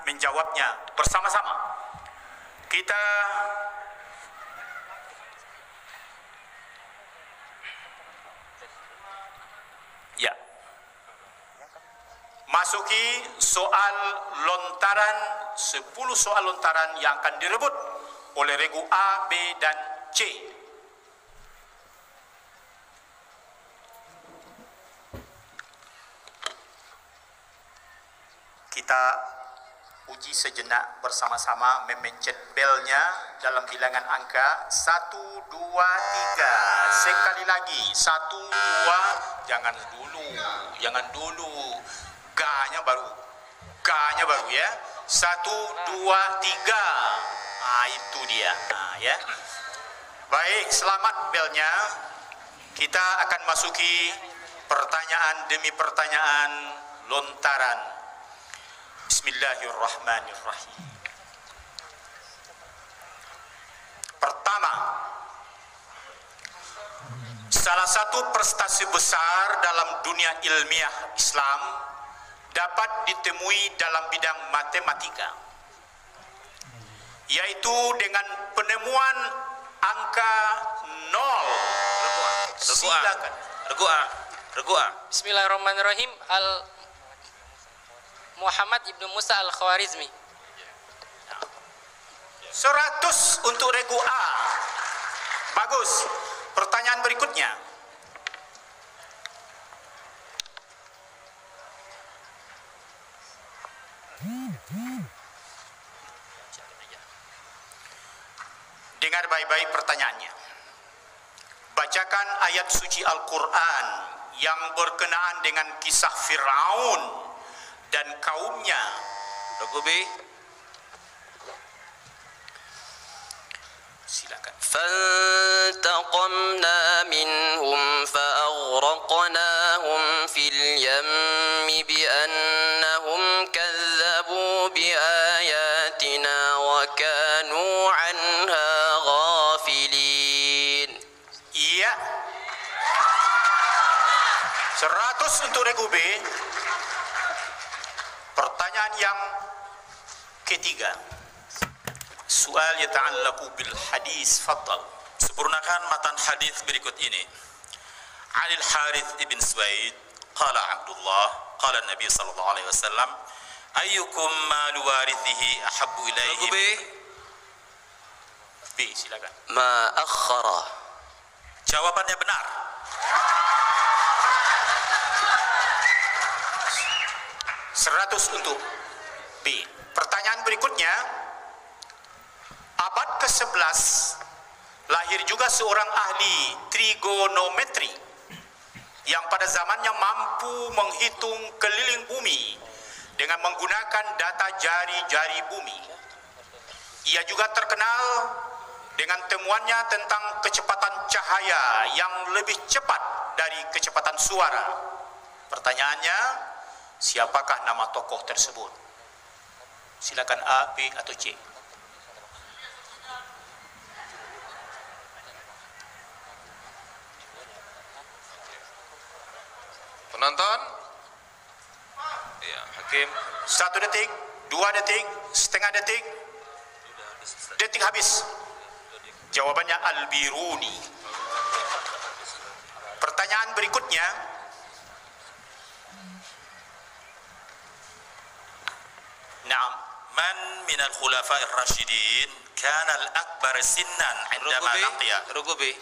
menjawabnya bersama-sama. Kita ya masuki soal lontaran, 10 soal lontaran yang akan direbut oleh regu A, B, dan C. Kita uji sejenak bersama-sama memencet belnya dalam bilangan angka 1, 2, 3. Sekali lagi 1, 2. Jangan dulu. Ga-nya baru ya. 1, 2, 3. Itu dia. Ya. Baik, selamat belnya. Kita akan masuki pertanyaan demi pertanyaan lontaran. Bismillahirrahmanirrahim. Pertama, salah satu prestasi besar dalam dunia ilmiah Islam dapat ditemui dalam bidang matematika, yaitu dengan penemuan angka 0. Silakan. Regu A. Bismillahirrahmanirrahim. Muhammad ibnu Musa al-Khawarizmi. 100 untuk regu A. Bagus. Pertanyaan berikutnya. Dengar baik-baik pertanyaannya. Bacakan ayat suci Al-Quran yang berkenaan dengan kisah Fir'aun dan kaumnya. Regu B. Silakan. فانتقمنا منهم فأغرقناهم في اليم بأنهم كذبوا بآياتنا وكانوا عنها غافلين. Iya. 100 untuk regu B. Pertanyaan yang ketiga. Soal yata'allaqu bil hadis. Faddal. Sempurnakan matan hadis berikut ini. Anil Harith ibn Suwaid qala Abdullah qala Nabi sallallahu alaihi wasallam ayyukum malu warithihi ahabbu ilaihi. B, silakan. ما أخر. Jawabannya benar. Seratus untuk B. Pertanyaan berikutnya. Abad ke-11 lahir juga seorang ahli trigonometri yang pada zamannya mampu menghitung keliling bumi dengan menggunakan data jari-jari bumi. Ia juga terkenal dengan temuannya tentang kecepatan cahaya yang lebih cepat dari kecepatan suara. Pertanyaannya, siapakah nama tokoh tersebut? Silakan A, B, atau C. Penonton? Ya, Hakim. 1 detik, 2 detik, setengah detik. Detik habis. Jawabannya Al-Biruni. Pertanyaan berikutnya. Naam. Man minal khulafa'ir rasyidin kana al-akbar sinnan 'indama laqiya. Regu B.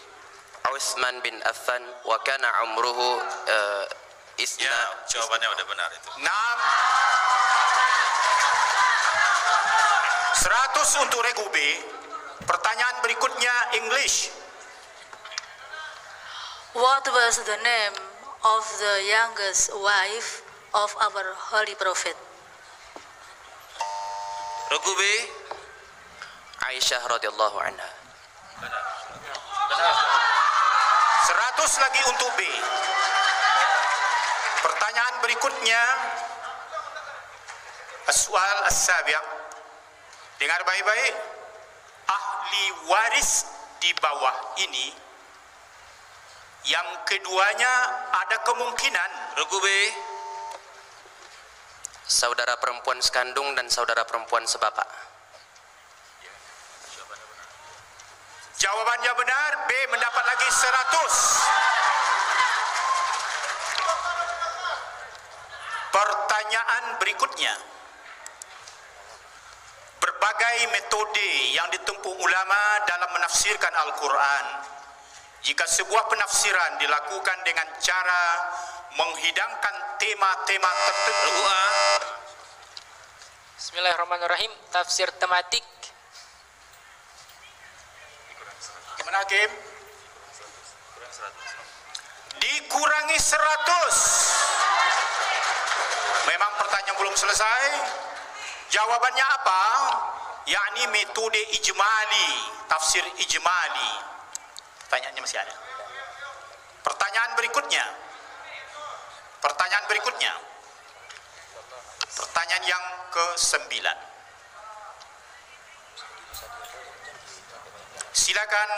Utsman bin Affan wa kana umruhu Ya, jawabannya udah benar itu. 6. 100 untuk regu B. Pertanyaan berikutnya English. What was the name of the youngest wife of our holy prophet? Regu B. Aisyah radhiyallahu anha. 100 lagi untuk B. Pertanyaan berikutnya. Soal as-sabi'. Dengar baik-baik. Ahli waris di bawah ini yang keduanya ada kemungkinan. Regu B. saudara perempuan sekandung dan saudara perempuan sebapak. Jawabannya benar, B mendapat lagi 100. Pertanyaan berikutnya. Berbagai metode yang ditempuh ulama dalam menafsirkan Al-Quran. Jika sebuah penafsiran dilakukan dengan cara menghidangkan tema-tema tertentu. Regu A. Bismillahirrahmanirrahim. Tafsir tematik. Gimana Hakim? Dikurangi 100. Memang pertanyaan belum selesai. Jawabannya apa? Yakni metode ijmali, tafsir ijmali. Pertanyaannya masih ada. Pertanyaan berikutnya. Pertanyaan yang ke-9. Silakan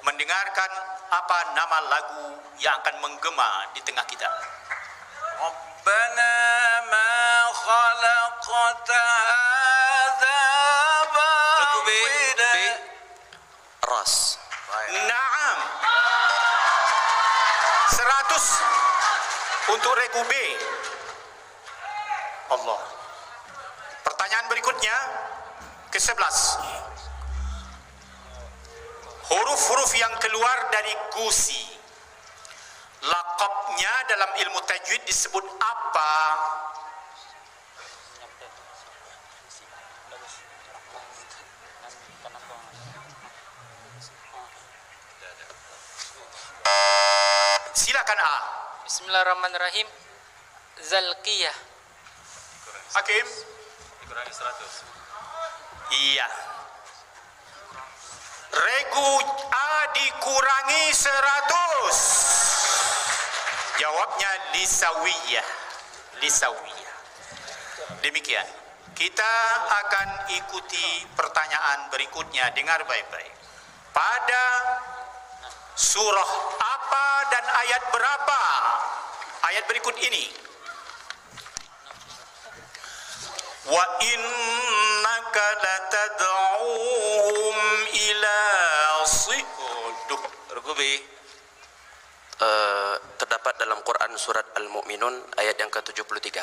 mendengarkan apa nama lagu yang akan menggema di tengah kita. Rabbana ma khalaqta hadza Regu B, batila. Ras. Naam. 100 untuk regu B. Allah. Pertanyaan berikutnya ke-11. Huruf-huruf yang keluar dari gusi, laqabnya dalam ilmu tajwid disebut apa? Silakan A. Bismillahirrahmanirrahim. Zalqiyah. Hakim. Dikurangi 100. Iya. Regu A dikurangi 100. Jawabnya lisawiyah. Lisawiyah. Demikian. Kita akan ikuti pertanyaan berikutnya. Dengar baik-baik. Pada surah apa dan ayat berapa? Ayat berikut ini. Wa innaka latad'uhum ila sihuduh. Regu B. Terdapat dalam Quran surat Al-Mu'minun ayat yang ke-73. 6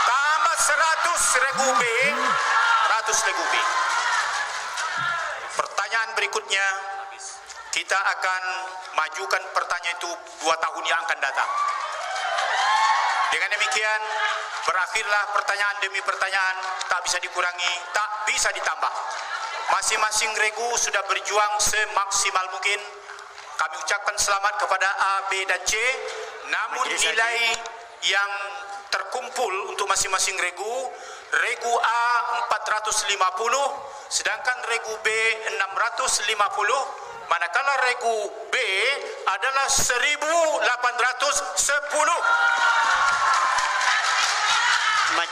tambah 100 regu B. 100 regu B. Pertanyaan berikutnya, kita akan majukan pertanyaan itu 2 tahun yang akan datang. Dengan demikian berakhirlah pertanyaan demi pertanyaan, tak bisa dikurangi, tak bisa ditambah. Masing-masing regu sudah berjuang semaksimal mungkin. Kami ucapkan selamat kepada A, B dan C. Namun nilai yang terkumpul untuk masing-masing regu, regu A 450, sedangkan regu B 650, manakala regu B adalah 1810.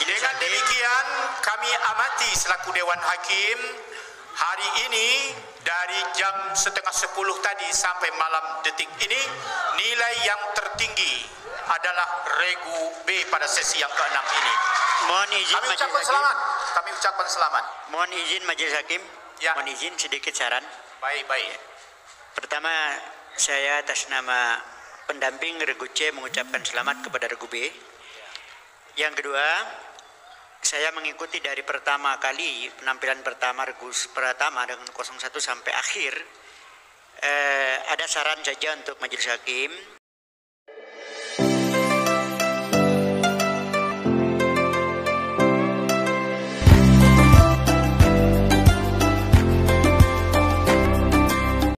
Dengan demikian kami amati selaku Dewan Hakim hari ini dari jam 9:30 tadi sampai malam detik ini, nilai yang tertinggi adalah regu B pada sesi yang ke-6 ini. Mohon izin Kami Majelis ucapkan Hakim. selamat. Kami ucapkan selamat. Mohon izin Majelis Hakim. Ya. Mohon izin sedikit saran. Baik-baik. Pertama, saya atas nama pendamping regu C mengucapkan selamat kepada regu B. Yang kedua, saya mengikuti dari pertama kali penampilan pertama regu pertama dengan 01 sampai akhir. Ada saran saja untuk Majelis Hakim.